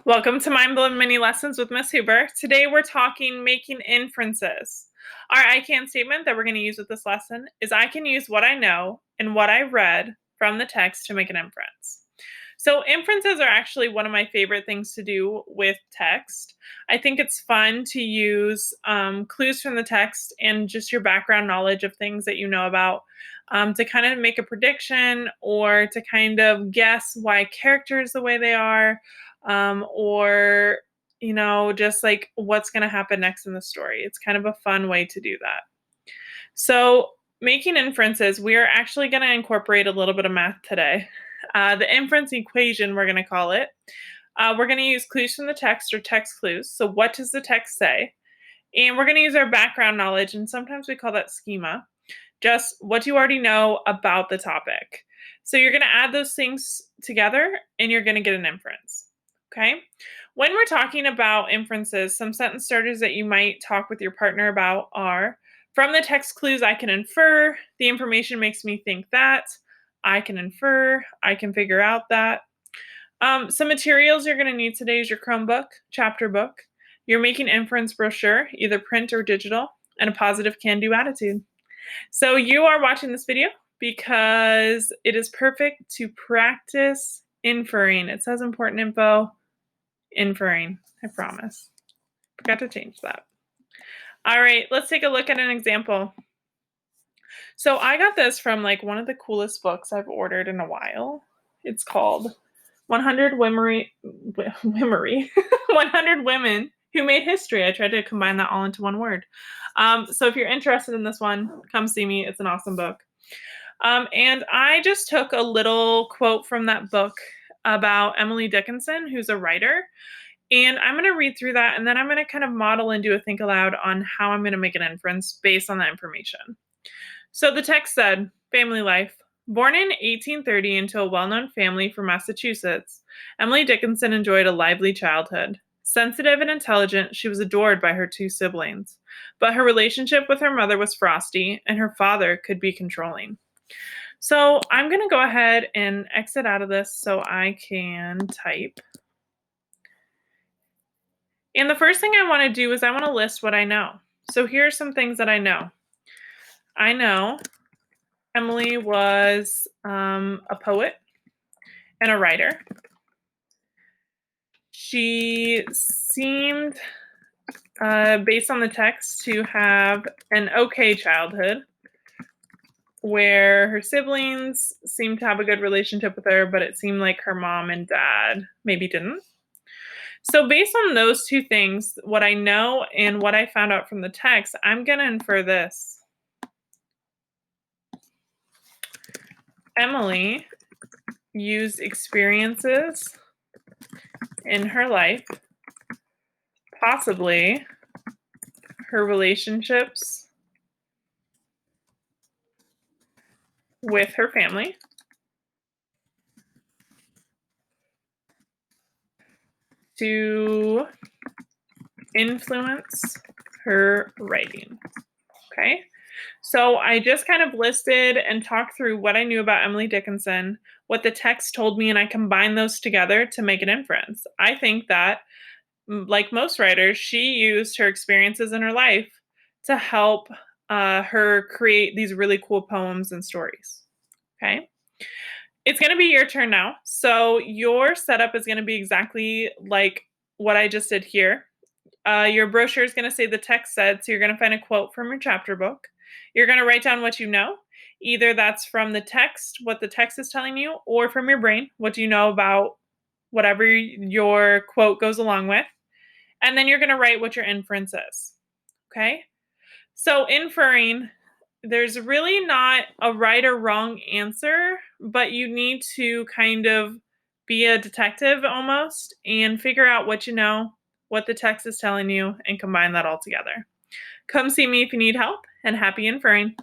Welcome to Mind Blowing Mini Lessons with Miss Huber. Today we're talking making inferences. Our I can statement that we're going to use with this lesson is I can use what I know and what I read from the text to make an inference. So inferences are actually one of my favorite things to do with text. I think it's fun to use clues from the text and just your background knowledge of things that you know about to kind of make a prediction or to kind of guess why characters the way they are, or just like what's going to happen next in the story. It's kind of a fun way to do that. So, making inferences, we are actually going to incorporate a little bit of math today. The inference equation, we're going to call it. We're going to use clues from the text or text clues. So, what does the text say? And we're going to use our background knowledge, and sometimes we call that schema, just what you already know about the topic. So, you're going to add those things together and you're going to get an inference. Okay. When we're talking about inferences, some sentence starters that you might talk with your partner about are from the text clues, I can infer, the information makes me think that, I can infer, I can figure out that. Some materials you're going to need today is your Chromebook, chapter book, your making inference brochure, either print or digital, and a positive can do attitude. So you are watching this video because it is perfect to practice inferring. It says important info. Inferring, I promise. Forgot to change that. All right, let's take a look at an example. So I got this from like one of the coolest books I've ordered in a while. It's called 100 100 Women Who Made History. I tried to combine that all into one word. So if you're interested in this one, come see me. It's an awesome book. And I just took a little quote from that book about Emily Dickinson, who's a writer. And I'm going to read through that, and then I'm going to kind of model and do a think aloud on how I'm going to make an inference based on that information. So the text said, family life. Born in 1830 into a well-known family from Massachusetts, Emily Dickinson enjoyed a lively childhood. Sensitive and intelligent, she was adored by her two siblings. But her relationship with her mother was frosty, and her father could be controlling. So I'm going to go ahead and exit out of this so I can type. And the first thing I want to do is I want to list what I know. So here are some things that I know. I know Emily was a poet and a writer. She seemed, based on the text, to have an okay childhood where her siblings seemed to have a good relationship with her, but it seemed like her mom and dad maybe didn't. So based on those two things, what I know and what I found out from the text, I'm going to infer this. Emily used experiences in her life, possibly her relationships with her family, to influence her writing. Okay, so I just kind of listed and talked through what I knew about Emily Dickinson, what the text told me, and I combined those together to make an inference. I think that, like most writers, she used her experiences in her life to help her create these really cool poems and stories. Okay. It's going to be your turn now. So your setup is going to be exactly like what I just did here. Your brochure is going to say the text said, so you're going to find a quote from your chapter book. You're going to write down what you know. Either that's from the text, what the text is telling you, or from your brain, what do you know about whatever your quote goes along with. And then you're going to write what your inference is. Okay? So inferring, there's really not a right or wrong answer, but you need to kind of be a detective almost and figure out what you know, what the text is telling you, and combine that all together. Come see me if you need help, and happy inferring.